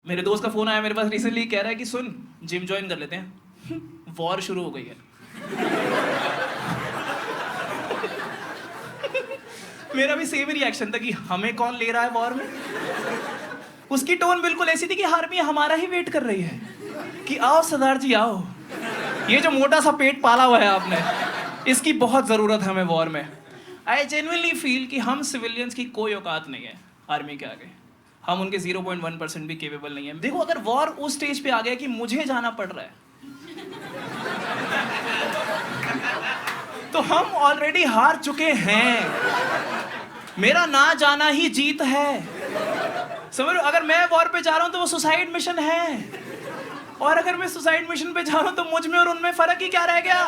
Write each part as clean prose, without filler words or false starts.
मेरे दोस्त का फोन आया मेरे पास रिसेंटली, कह रहा है कि सुन जिम ज्वाइन कर लेते हैं, वॉर शुरू हो गई है। मेरा भी सेम रिएक्शन था कि हमें कौन ले रहा है वॉर में। उसकी टोन बिल्कुल ऐसी थी कि आर्मी हमारा ही वेट कर रही है कि आओ सरदार जी आओ, ये जो मोटा सा पेट पाला हुआ है आपने, इसकी बहुत जरूरत है हमें वॉर में। आई जेन्युइनली फील कि हम सिविलियंस की कोई औकात नहीं है आर्मी के आगे, हम उनके 0.1% भी केपेबल नहीं है। देखो अगर वॉर उस स्टेज पे आ गया कि मुझे जाना पड़ रहा है, तो हम ऑलरेडी हार चुके हैं। मेरा ना जाना ही जीत है, समझ लो। अगर मैं वॉर पे जा रहा हूं तो वो सुसाइड मिशन है, और अगर मैं सुसाइड मिशन पे जा रहा हूं तो मुझ में और उनमें फर्क ही क्या रह गया।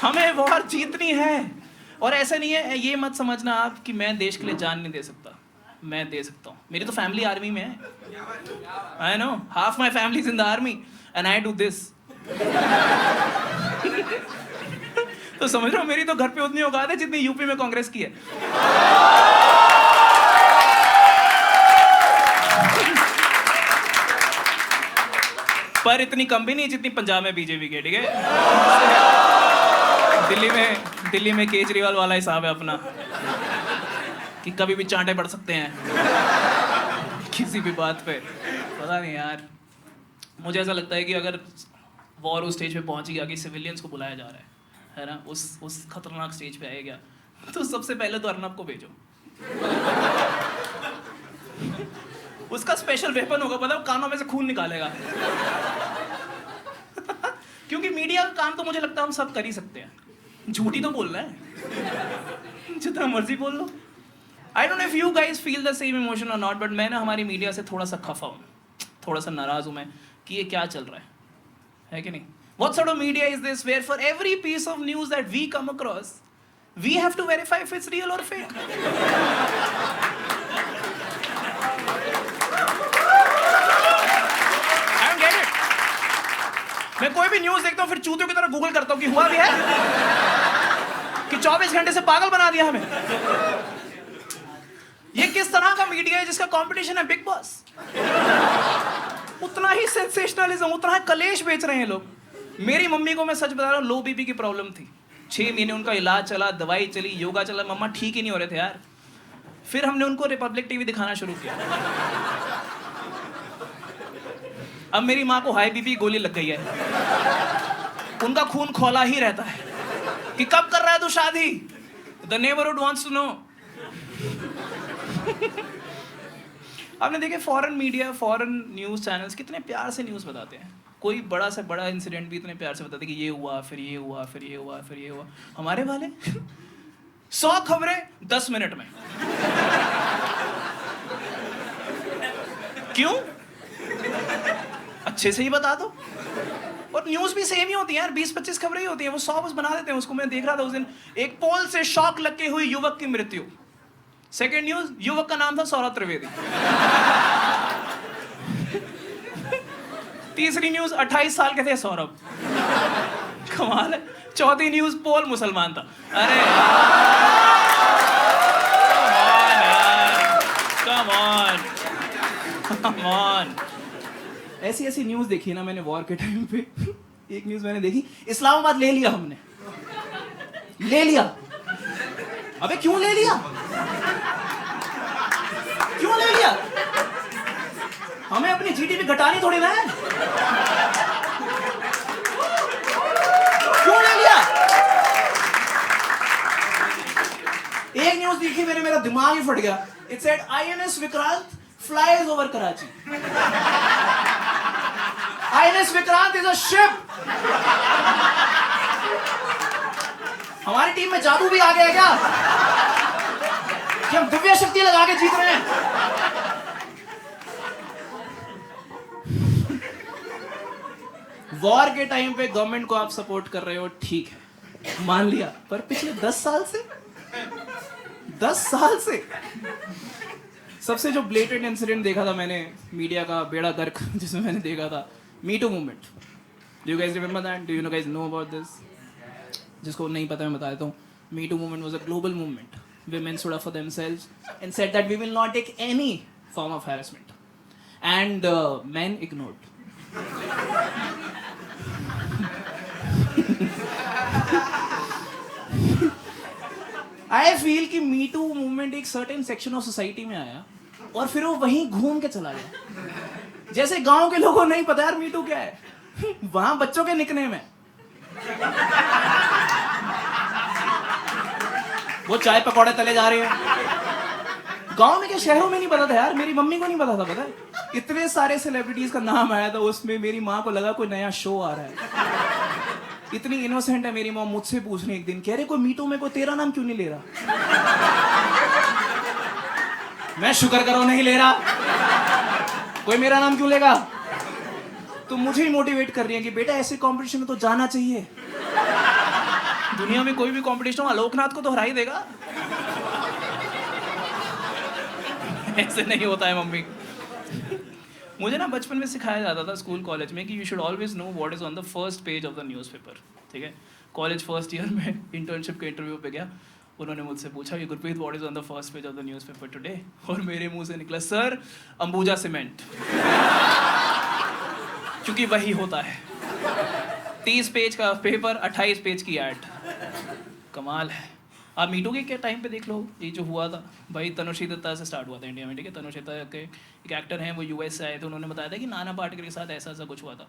हमें वॉर जीतनी है। और ऐसा नहीं है, ये मत समझना आप कि मैं देश के लिए जान नहीं दे सकता, मैं दे सकता हूँ। मेरी तो फैमिली आर्मी में है, I know, half my family is in the army and I do this. तो समझ रहे हो, मेरी तो घर पे उतनी औकात है जितनी यूपी में कांग्रेस की है। पर इतनी कम भी नहीं जितनी पंजाब में बीजेपी के, ठीक है। दिल्ली में केजरीवाल वाला हिसाब है अपना कि कभी भी चांटे पड़ सकते हैं किसी भी बात पे। पता नहीं यार, मुझे ऐसा लगता है कि अगर वॉर उस स्टेज पे पहुंच गया कि सिविलियंस को बुलाया जा रहा है ना, उस खतरनाक स्टेज पे आया गया, तो सबसे पहले तो अर्नब को भेजो। उसका स्पेशल वेपन होगा, पता है, कानों में से खून निकालेगा। क्योंकि मीडिया का काम तो मुझे लगता है हम सब कर ही सकते हैं, झूठी तो बोलना है, जितना मर्जी बोल लो। I don't know if you guys feel the same emotion और नॉट, बट मैं ना हमारी मीडिया से थोड़ा सा खफा हूँ, थोड़ा सा नाराज हूँ मैं कि ये क्या चल रहा है कि नहीं। What sort of media is this where for every piece of news that we come across, we have to verify if it's real or fake? I don't get it. मैं कोई भी न्यूज़ देखता हूँ फिर चूतियों की तरह गूगल करता हूँ कि हुआ भी है कि 24 घंटे से पागल बना दिया हमें। ये किस तरह का मीडिया है जिसका कंपटीशन है बिग बॉस। उतना ही सेंसेशनलिज्म, उतना ही कलेश बेच रहे हैं लोग। मेरी मम्मी को मैं सच बता रहा हूँ, लो बीपी की प्रॉब्लम थी, 6 महीने उनका इलाज चला, दवाई चली, योगा चला, मम्मा ठीक ही नहीं हो रहे थे यार। फिर हमने उनको रिपब्लिक टीवी दिखाना शुरू किया। अब मेरी माँ को हाई बीपी गोली लग गई है, उनका खून खौला ही रहता है कि कब कर रहा है तू शादी, the neighbourhood wants to know. आपने देखे foreign media, foreign news channels कितने प्यार से न्यूज़ बताते हैं, कोई बड़ा से बड़ा इंसिडेंट भी इतने प्यार से बताते हैं कि ये हुआ, फिर ये हुआ, फिर ये हुआ, फिर ये हुआ। हमारे वाले 100 खबरें 10 मिनट में। क्यों? अच्छे से ही बता दो। और न्यूज़ भी सेम ही होती है यार, 20-25 खबरें ही होती हैं, वो 100 बस बना देते हैं उसको। मैं देख रहा था उस दिन, एक पोल से शॉक लग के हुई युवक की मृत्यु। सेकेंड न्यूज़, युवक का नाम था सौरभ त्रिवेदी। तीसरी न्यूज़, 28 साल के थे सौरभ, कमाल है। चौथी न्यूज़, पोल मुसलमान था। अरे कम ऑन। ऐसी ऐसी न्यूज़ देखी ना मैंने वॉर के टाइम पे। एक न्यूज़ मैंने देखी, इस्लामाबाद ले लिया हमने, ले लिया। अबे क्यों ले लिया, क्यों ले लिया? हमें अपनी जीडीपी घटानी थोड़ी ना है, क्यों ले लिया? एक न्यूज़ देखी मैंने, मेरा दिमाग ही फट गया। It said INS Vikrant flies over Karachi. INS Vikrant is a ship. हमारी टीम में जादू भी आ गया क्या कि हम दिव्य शक्ति लगा के जीत रहे हैं? वॉर के टाइम पे गवर्नमेंट को आप सपोर्ट कर रहे हो, ठीक है, मान लिया। पर पिछले 10 साल से सबसे जो ब्लेटेंट इंसिडेंट देखा था मैंने मीडिया का बेड़ा गर्क, जिसमें मैंने देखा था me too movement. Do you guys remember that? Do you guys know about this? जिसको नहीं पता मैं बता देता हूँ। Me too movement was a global movement women stood up for themselves and said that we will not take any form of harassment. And men ignored. I feel कि Me Too movement एक certain section of society में आया और फिर वो वहीं घूम के चला गया. जैसे गांव के लोगों को नहीं पता यार Me Too क्या है, वहां बच्चों के निकनेम है. वो चाय पकौड़े तले जा रहे हैं. गांव में क्या शहरों में नहीं पता था यार, मेरी मम्मी को नहीं पता था. पता है इतने सारे सेलिब्रिटीज का नाम आया था उसमें, मेरी माँ को लगा कोई नया शो आ रहा है. इतनी इनोसेंट है मेरी माँ, मुझसे पूछने एक दिन, कह रहे कोई Me Too में कोई तेरा नाम क्यों नहीं ले रहा. मैं शुक्र करो नहीं ले रहा, कोई मेरा नाम क्यों लेगा. तो मुझे ही मोटिवेट कर रही है कि बेटा ऐसे कंपटीशन में तो जाना चाहिए. दुनिया में कोई भी कंपटीशन हो आलोकनाथ को तो हरा ही देगा. ऐसे नहीं होता है मम्मी. मुझे ना बचपन में सिखाया जाता था स्कूल कॉलेज में कि you should always know what is on the first page of the newspaper. ठीक है, कॉलेज फर्स्ट ईयर में इंटर्नशिप के इंटरव्यू पे गया. उन्होंने मुझसे पूछा कि Gurpreet what is on the first page of the newspaper today, और मेरे मुंह से निकला सर अंबुजा सीमेंट. क्योंकि वही होता है, 30 पेज का पेपर, 28 पेज की ऐड. कमाल है. आप Me Too के टाइम पे देख लो, ये जो हुआ था भाई, तनुश्री दत्ता से स्टार्ट हुआ था इंडिया में. ठीक है, तनुश्री दत्ता के एक एक्टर हैं, वो यूएस से आए थे. उन्होंने बताया था कि नाना पाटेकर के साथ ऐसा ऐसा कुछ हुआ था.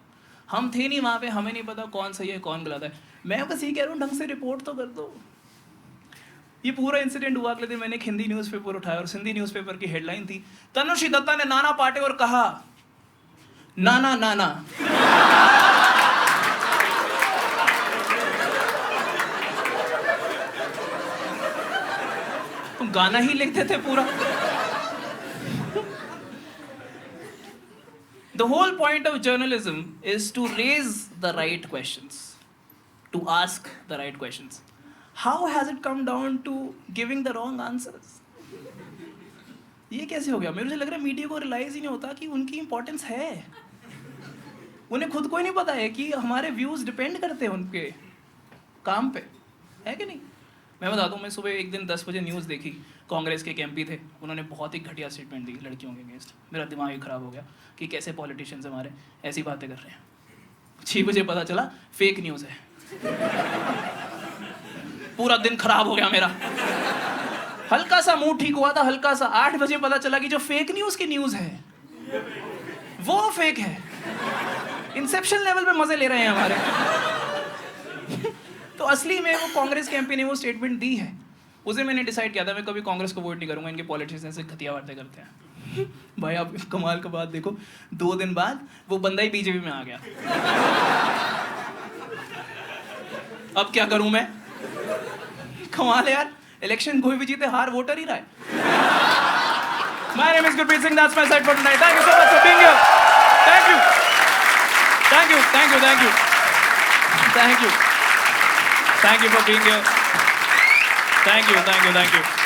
हम थे नहीं वहाँ पे, हमें नहीं पता कौन सही है कौन गलत है. मैं बस ये कह रहा हूँ ढंग से रिपोर्ट तो कर दो. ये पूरा इंसिडेंट हुआ. अगले दिन मैंने एक हिंदी न्यूज़पेपर उठाया और हिंदी न्यूज़पेपर की हेडलाइन थी, तनुश्री दत्ता ने नाना पाटेकर कहा नाना नाना. तुम गाना ही लिखते थे पूरा. The whole point of journalism is to raise the right questions, to ask the right questions. How has it come down to giving the wrong answers? ये कैसे हो गया? मुझे लग रहा है मीडिया को रियलाइज ही नहीं होता कि उनकी इंपॉर्टेंस है. उन्हें खुद को ही नहीं पता है कि हमारे व्यूज डिपेंड करते हैं उनके काम पे, है कि नहीं. मैं बता दूं, मैं सुबह एक दिन 10 बजे न्यूज़ देखी. कांग्रेस के एक MP थे, उन्होंने बहुत ही घटिया स्टेटमेंट दी लड़कियों के अगेंस्ट. मेरा दिमाग ही ख़राब हो गया कि कैसे पॉलिटिशियंस हमारे ऐसी बातें कर रहे हैं. 6 बजे पता चला फेक न्यूज़ है. पूरा दिन खराब हो गया मेरा. हल्का सा मूड ठीक हुआ था, हल्का सा. 8 बजे पता चला कि जो फेक न्यूज़ की न्यूज़ है वो फेक है. इंसेप्शन लेवल पे मजे ले रहे हैं हमारे. तो असली में वो कांग्रेस के MP ने वो स्टेटमेंट दी है. उसे मैंने डिसाइड किया था मैं कभी कांग्रेस को वोट नहीं करूंगा, इनके पॉलिटिशियन से घटिया बातें करते हैं. भाई आप कमाल का बात देखो, 2 दिन बाद वो बंदा ही BJP में आ गया. अब क्या करूं मैं? कमाल है यार, इलेक्शन कोई भी जीते, हार वोटर ही रहा है. My name is Gurpreet Singh. That's my side for tonight. Thank you so much for being here. Thank you. Thank you. Thank you. Thank you. Thank you. Thank you for being here. Thank you. Thank you. Thank you.